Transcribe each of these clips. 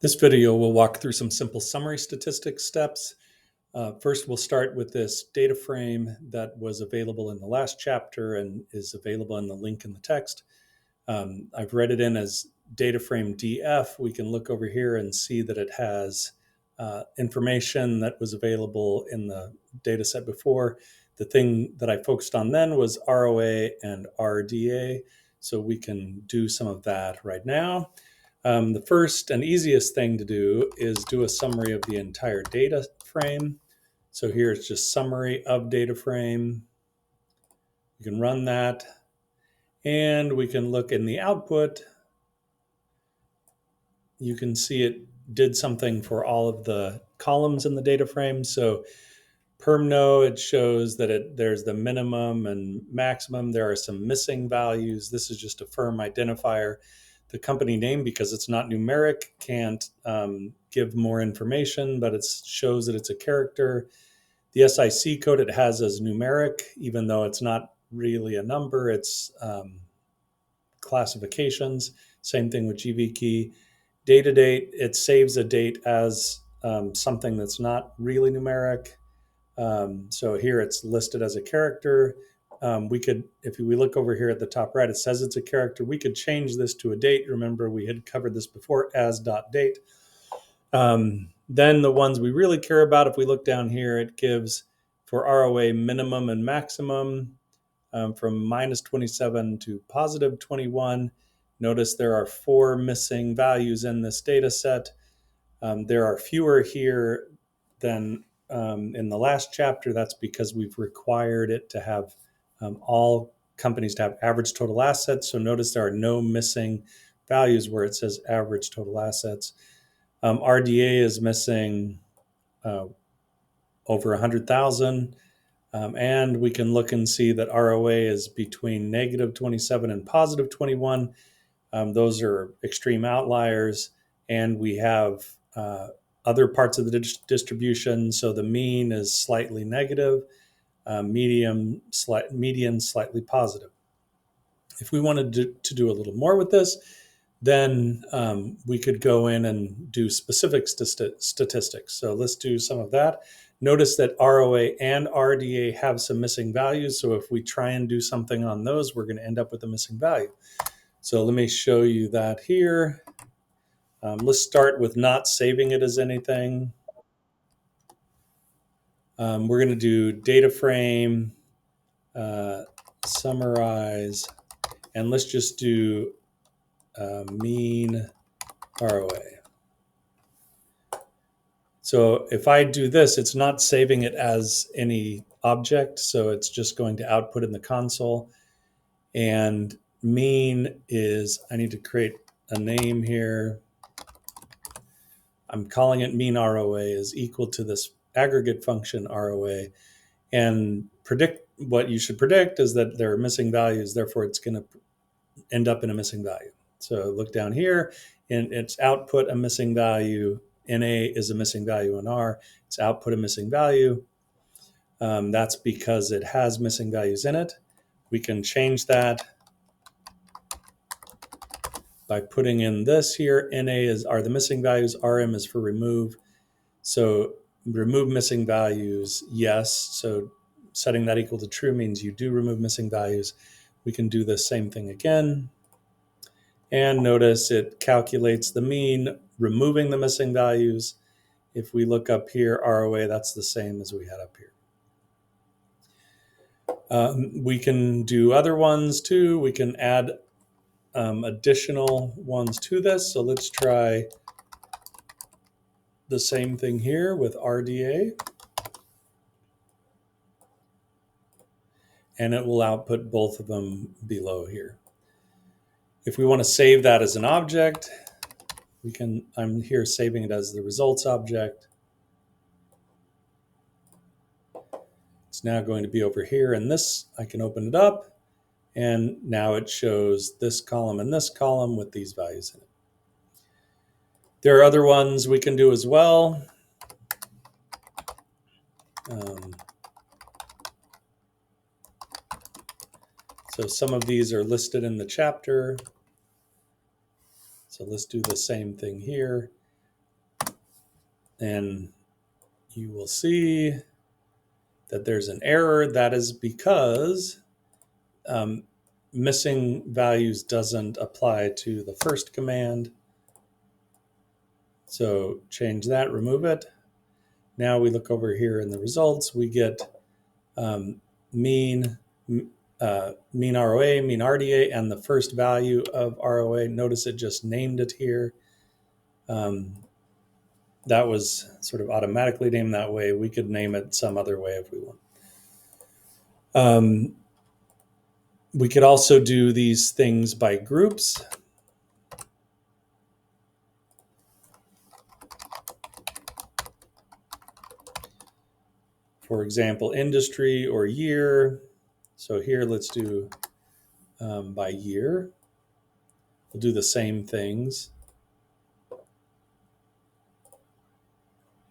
This video will walk through some simple summary statistics steps. First, we'll start with this data frame that was available in the last chapter and is available in the link in the text. I've read it in as data frame DF. We can look over here and see that it has information that was available in the data set before. The thing that I focused on then was ROA and RDA, so we can do some of that right now. The first and easiest thing to do is do a summary of the entire data frame. So here it's just summary of data frame. You can run that and we can look in the output. You can see it did something for all of the columns in the data frame. So permno, it shows that there's the minimum and maximum. There are some missing values. This is just a firm identifier. The company name, because it's not numeric, can't give more information, but it shows that it's a character. The SIC code it has as numeric, even though it's not really a number, it's classifications. Same thing with GV key. Data date, it saves a date as something that's not really numeric. So here it's listed as a character. We could, if we look over here at the top right, it says it's a character. We could change this to a date. Remember, we had covered this before as .date. Then the ones we really care about, if we look down here, it gives for ROA minimum and maximum from minus 27 to positive 21. Notice there are 4 missing values in this data set. There are fewer here than in the last chapter. That's because we've required it to have all companies to have average total assets. So notice there are no missing values where it says average total assets. RDA is missing over 100,000. And we can look and see that ROA is between negative 27 and positive 21. Those are extreme outliers. And we have other parts of the distribution. So the mean is slightly negative, median slightly positive. If we wanted to do a little more with this, then we could go in and do specific statistics. So let's do some of that. Notice that ROA and RDA have some missing values. So if we try and do something on those, we're going to end up with a missing value. So let me show you that here. Let's start with not saving it as anything. We're going to do data frame, summarize, and let's just do mean ROA. So if I do this, it's not saving it as any object, so it's just going to output in the console. And mean is, I need to create a name here. I'm calling it mean ROA is equal to this aggregate function ROA. And predict, what you should predict is that there are missing values, therefore it's going to end up in a missing value. So look down here, and it's output a missing value. NA is a missing value in R. It's output a missing value. That's because it has missing values in it. We can change that by putting in this here. NA are the missing values. RM is for remove. So remove missing values, yes. So setting that equal to true means you do remove missing values. We can do the same thing again. And notice it calculates the mean, removing the missing values. If we look up here, ROA, that's the same as we had up here. We can do other ones too. We can add additional ones to this. So let's try the same thing here with RDA. And it will output both of them below here. If we want to save that as an object, we can, I'm here saving it as the results object. It's now going to be over here, and this, I can open it up, and now it shows this column and this column with these values in it. There are other ones we can do as well. So some of these are listed in the chapter. So let's do the same thing here. And you will see that there's an error. That is because missing values doesn't apply to the first command. So change that, remove it. Now we look over here in the results, we get mean ROA, mean RDA, and the first value of ROA. Notice it just named it here. That was sort of automatically named that way. We could name it some other way if we want. We could also do these things by groups. For example, industry or year. So here, let's do by year. We'll do the same things.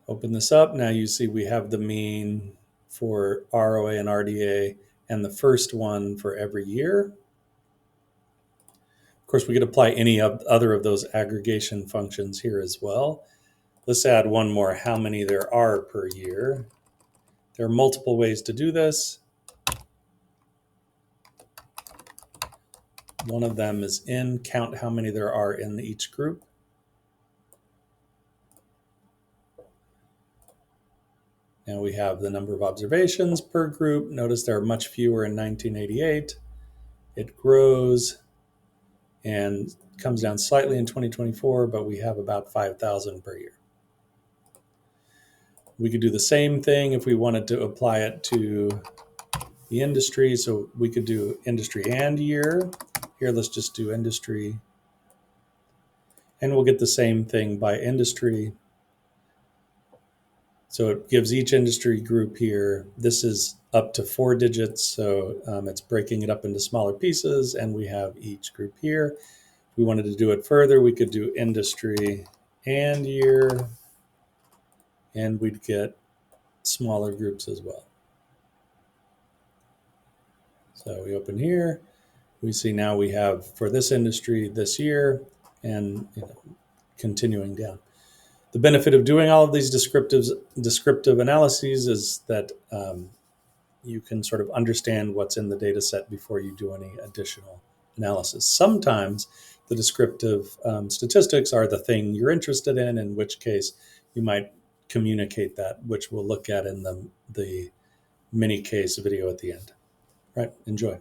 Open this up. Now you see we have the mean for ROA and RDA and the first one for every year. Of course, we could apply any other of those aggregation functions here as well. Let's add one more, how many there are per year. There are multiple ways to do this. One of them is count how many there are in each group. Now we have the number of observations per group. Notice there are much fewer in 1988. It grows and comes down slightly in 2024, but we have about 5,000 per year. We could do the same thing if we wanted to apply it to the industry. So we could do industry and year. Here, let's just do industry. And we'll get the same thing by industry. So it gives each industry group here. This is up to 4 digits, so it's breaking it up into smaller pieces, and we have each group here. If we wanted to do it further, we could do industry and year, and we'd get smaller groups as well. So we open here, we see now we have for this industry this year, and continuing down. The benefit of doing all of these descriptive analyses is that you can sort of understand what's in the data set before you do any additional analysis. Sometimes the descriptive statistics are the thing you're interested in which case you might communicate that, which we'll look at in the mini case video at the end. Right, enjoy.